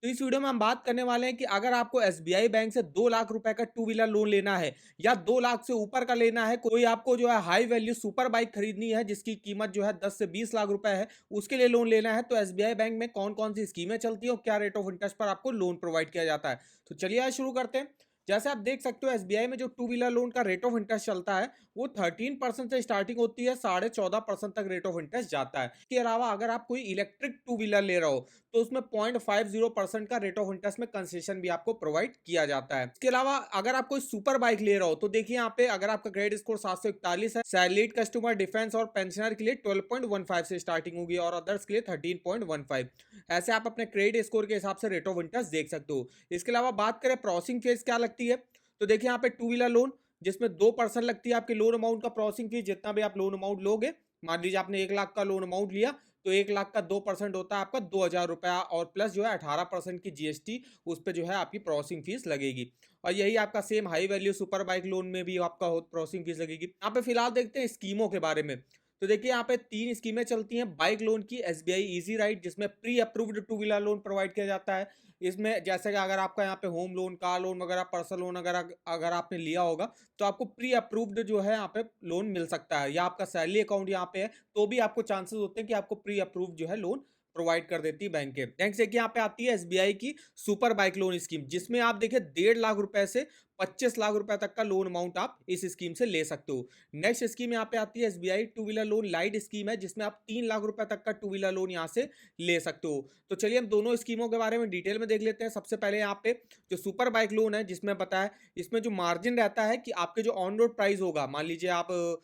तो इस वीडियो में हम बात करने वाले हैं कि अगर आपको एसबीआई बैंक से 2 लाख रुपए का टू व्हीलर लोन लेना है या 2 लाख से ऊपर का लेना है, कोई आपको जो है हाई वैल्यू सुपर बाइक खरीदनी है जिसकी कीमत जो है 10 से 20 लाख रुपए है, उसके लिए लोन लेना है, तो एसबीआई बैंक में कौन कौन सी स्कीमें चलती है और क्या रेट ऑफ इंटरेस्ट पर आपको लोन प्रोवाइड किया जाता है। तो चलिए आज शुरू करते हैं। जैसे आप देख सकते हो एसबीआई में जो टू व्हीलर लोन का रेट ऑफ इंटरेस्ट चलता है वो 13% से स्टार्टिंग होती है, 14.5% तक रेट ऑफ इंटरेस्ट जाता है। इसके अलावा अगर आप कोई इलेक्ट्रिक टू व्हीलर ले रहे हो तो उसमें 0.50% का रेट ऑफ इंटरेस्ट में कंसेशन भी आपको प्रोवाइड किया जाता है। इसके अलावा अगर आप कोई सुपर बाइक ले रहे हो तो देखिए यहाँ पे अगर आपका क्रेडिट स्कोर 741 है, सैलरीड कस्टमर, डिफेंस और पेंशनर के लिए 12.15 से स्टार्टिंग होगी और अदर्स के लिए 13.15। ऐसे आप अपने क्रेडिट स्कोर के हिसाब से रेट ऑफ इंटरेस्ट देख सकते हो। इसके अलावा बात करें प्रोसेसिंग फीस क्या लगती है, तो देखिए यहाँ पे टू व्हीलर लोन जिसमें 2% लगती है आपके लोन अमाउंट का प्रोसेसिंग फीस। जितना भी आप लोन अमाउंट लोगे, मान लीजिए आपने 1 लाख का लोन अमाउंट लिया तो 1 लाख का 2% होता है आपका 2,000 रुपया और प्लस जो है 18% की जीएसटी उस पर जो है आपकी प्रोसेसिंग फीस लगेगी। और यही आपका same high value super bike loan में भी आपका प्रोसेसिंग फीस लगेगी। यहाँ पे फिलहाल देखते हैं स्कीमों के बारे में। तो देखिए यहाँ पे 3 स्कीमें चलती हैं बाइक लोन की। एसबीआई इजी राइट जिसमें pre approved two wheeler loan provide किया जाता है। इसमें जैसे कि अगर आपका यहाँ पे होम लोन, कार लोन वगैरह, पर्सनल लोन अगर अगर आपने लिया होगा तो आपको प्री अप्रूव्ड जो है यहाँ पे लोन मिल सकता है, या आपका सैलरी अकाउंट यहाँ पे है तो भी आपको चांसेस होते हैं कि आपको प्री अप्रूव्ड जो है लोन प्रोवाइड कर देती है बैंक के। नेक्स्ट देखिए यहाँ पे आती है एसबीआई की सुपर बाइक लोन स्कीम, जिसमें आप देखिए 1.5 लाख रुपए से 25 लाख रुपए तक का लोन अमाउंट आप इस स्कीम से ले सकते हो। नेक्स्ट स्कीम यहाँ पे आती है SBI two wheeler loan light scheme है, जिसमें आप 3 लाख रुपए तक का टू व्हीलर लोन यहाँ से ले सकते हो। तो चलिए हम दोनों स्कीमों के बारे में डिटेल में देख लेते हैं। सबसे पहले यहाँ पे जो सुपर बाइक लोन है जिसमें बताया, इसमें जो मार्जिन रहता है कि आपके जो ऑन रोड प्राइस होगा, मान लीजिए आप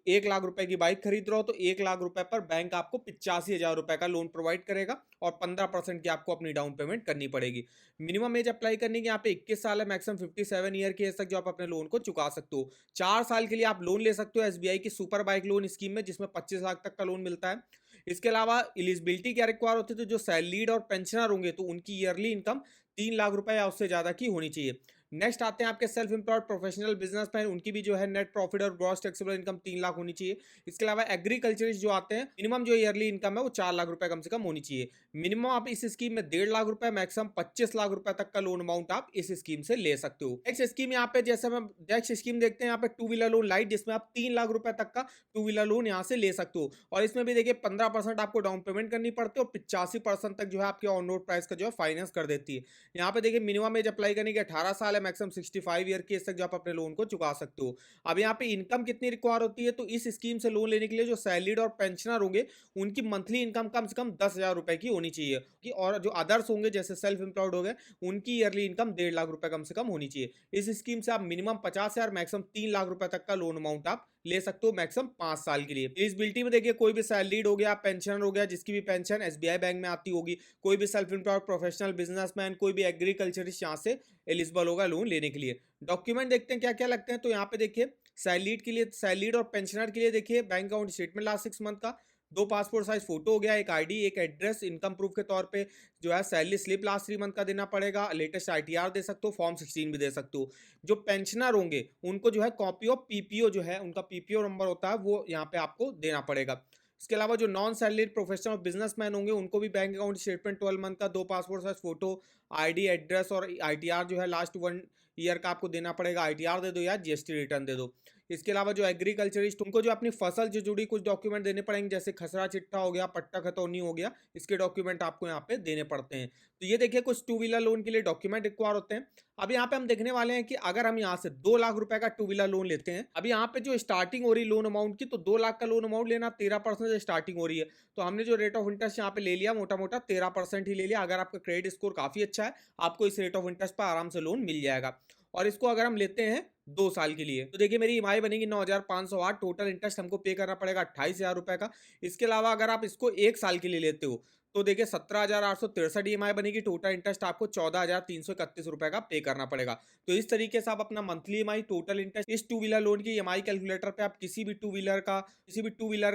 1 लाख रुपए की बाइक खरीद रहे हो तो 1 लाख रुपए पर बैंक आपको 85,000 रुपए का लोन प्रोवाइड करेगा और 15% की आपको अपनी डाउन पेमेंट करनी पड़ेगी। मिनिमम एज अप्लाई करने की यहाँ पे 21 साल है, मैक्सिमम 57 ईयर की एज तक जो आप अपने लोन को चुका सकते हो। 4 साल के लिए आप लोन ले सकते हो एसबीआई की सुपर बाइक लोन स्कीम में, जिसमें 25 लाख तक का लोन मिलता है। इसके अलावा एलिजिबिलिटी क्या रिक्वायर होती है, तो जो सैलरीड और पेंशनर होंगे तो उनकी ईयरली इनकम 3 लाख रुपए या उससे ज्यादा की होनी चाहिए। नेक्स्ट आते हैं आपके सेल्फ एम्प्लॉयड प्रोफेशनल बिजनेसमैन, उनकी भी जो है नेट प्रॉफिट और ग्रॉस टैक्सेबल इनकम 3 लाख होनी चाहिए। इसके अलावा एग्रीकल्चरिस्ट जो आते हैं, मिनिमम जो ईयरली इनकम है वो 4 लाख रुपए कम से कम होनी चाहिए। मिनिमम आप इस स्कीम में 1.5 लाख रुपए, मैक्सिमम 25 लाख रुपए तक का लोन अमाउंट आप इस स्कीम से ले सकते हो। नेक्स्ट स्कीम यहाँ पे जैसे हम नेक्स्ट स्कीम देखते हैं यहाँ पे टू व्हीलर लोन लाइट, जिसमें आप 3 लाख रुपए तक का टू व्हीलर लोन यहाँ से ले सकते हो। और इसमें भी देखिए 15% आपको डाउन पेमेंट करनी पड़ती है और 85% तक जो है आपके ऑन रोड प्राइस का जो है फाइनेंस कर देती है। यहाँ पे देखिए मिनिमम एज अप्लाई करने की 18 साल है, मैक्सिमम 65 ईयर की एज तक जो आप अपने लोन को चुका सकते हो। अब यहाँ पे इनकम कितनी रिक्वायर होती है, तो इस स्कीम से लोन लेने के लिए जो सैलरीड और पेंशनर होंगे उनकी मंथली इनकम कम से कम 10,000 रुपए की होनी चाहिए। और जो अदर्स होंगे जैसे सेल्फ एम्प्लॉयड हो गए, उनकी ईयरली इनकम 1.5 लाख रुपए कम से कम होनी चाहिए। इस स्कीम से आप मिनिमम 50,000, मैक्सिमम 3 लाख रुपए तक का लोन अमाउंट आप ले सकते हो मैक्सिमम 5 साल के लिए। एलिजिबिलिटी में देखिए कोई भी सैलरीड हो गया, पेंशनर हो गया जिसकी भी पेंशन एसबीआई बैंक में आती होगी, कोई भी सेल्फ एम्प्लॉयड प्रोफेशनल बिजनेसमैन, कोई भी एग्रीकल्चरिस्ट यहाँ से एलिजिबल होगा लोन लेने के लिए। डॉक्यूमेंट देखते हैं क्या क्या लगते हैं, तो यहाँ पे देखिए सैलरीड के लिए, सैलरीड और पेंशनर के लिए देखिए bank account statement last 6 month का, 2 पासपोर्ट साइज फोटो हो गया, एक आईडी, एक एड्रेस, इनकम प्रूफ के तौर पे जो है सैलरी स्लिप लास्ट 3 मंथ का देना पड़ेगा, लेटेस्ट आईटीआर दे सकते हो, फॉर्म 16 भी दे सकते हो। जो पेंशनर होंगे उनको जो है कॉपी ऑफ पीपीओ जो है, उनका पीपीओ नंबर होता है वो यहाँ पे आपको देना पड़ेगा। इसके अलावा जो नॉन सैलरीड प्रोफेशनल बिजनेसमैन होंगे उनको भी बैंक अकाउंट स्टेटमेंट 12 मंथ का, 2 passport size photo, ID, address और आईटीआर जो है लास्ट 1 ईयर का आपको देना पड़ेगा। आईटीआर दे दो या जीएसटी रिटर्न दे दो। इसके अलावा जो एग्रीकल्चरिस्ट उनको जो अपनी फसल से जुड़ी कुछ डॉक्यूमेंट देने पड़ेंगे, जैसे खसरा चिट्ठा हो गया, पट्टा खतौनी हो गया, इसके डॉक्यूमेंट आपको यहाँ पे देने पड़ते हैं। तो ये देखिए कुछ टू व्हीलर लोन के लिए डॉक्यूमेंट रिक्वायर होते हैं। अब यहाँ पे हम देखने वाले हैं कि अगर हम यहाँ से 2 लाख रुपए का टू व्हीलर लोन लेते हैं, अब यहाँ पे जो स्टार्टिंग हो रही लोन अमाउंट की, तो 2 लाख का लोन अमाउंट लेना 13% से स्टार्टिंग हो रही है। तो हमने जो रेट ऑफ इंटरेस्ट यहाँ पे ले लिया मोटा मोटा 13% ही ले लिया। अगर आपका क्रेडिट स्कोर काफी अच्छा है आपको इस रेट ऑफ इंटरेस्ट पर आराम से लोन मिल जाएगा। और इसको अगर हम लेते हैं 2 साल के लिए, तो देखिए मेरी ईएमआई बनेगी 9,508, टोटल इंटरेस्ट हमको पे करना पड़ेगा 28,000 रुपए का। इसके अलावा अगर आप इसको 1 साल के लिए लेते हो तो देखिए 17,863 ईएमआई बनेगी, टोटल इंटरेस्ट आपको 14,331 रुपए का पे करना पड़ेगा। तो इस तरीके से आप अपना मंथली ईएमआई, टोटल इंटरेस्ट, इस टू व्हीलर लोन की ईएमआई कैलकुलेटर पे आप किसी भी टू व्हीलर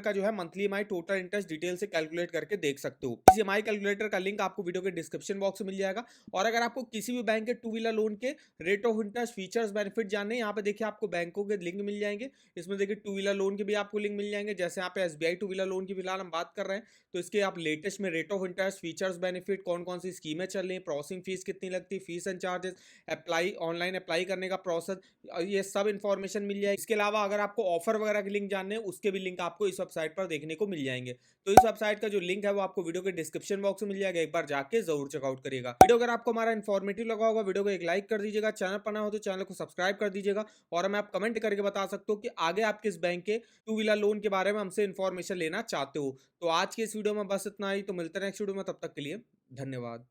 का जो है monthly EMI, total interest detail से कैलकुलेट करके देख सकते हो। इस ईएमआई कैलकुलेटर का लिंक आपको वीडियो के डिस्क्रिप्शन बॉक्स में मिल जाएगा। और अगर आपको किसी भी बैंक के टू व्हीलर लोन के rate of interest, features, benefit जानने, यहाँ पे देखिए आपको बैंकों के लिंक मिल जाएंगे। इसमें देखिए टू व्हीलर लोन के भी आपको लिंक मिल जाएंगे। जैसे यहाँ पे एसबीआई टू व्हीलर लोन की फिलहाल हम बात कर रहे हैं, तो इसके आप लेटेस्ट में rate rate of interest, features, benefit, कौन कौन सी स्कीमें चल रही हैं, प्रोसेसिंग फीस कितनी लगती है, fees and charges, apply online apply करने का प्रोसेस, ये सब इन्फॉर्मेशन मिल जाएगी। इसके अलावा अगर आपको ऑफर वगैरह के लिंक जानने हैं, उसके भी लिंक आपको इस वेबसाइट पर देखने को मिल जाएंगे। तो इस वेबसाइट का जो लिंक है वो आपको वीडियो के डिस्क्रिप्शन बॉक्स में मिल जाएगा, एक बार जाके जरूर चेकआउट करिएगा। वीडियो अगर आपको हमारा इन्फॉर्मेटिव लगा होगा, वीडियो को एक लाइक कर दीजिएगा, चैनल पर ना हो तो चैनल को सब्सक्राइब कर दीजिएगा, और हमें आप कमेंट करके बता सकते हो कि आगे आप किस बैंक के टू व्हीलर लोन के बारे में हमसे इन्फॉर्मेशन लेना चाहते हो। तो आज के इस वीडियो में बस इतना ही, तो मिलते हैं नेक्स्ट वीडियो में, तब तक के लिए धन्यवाद।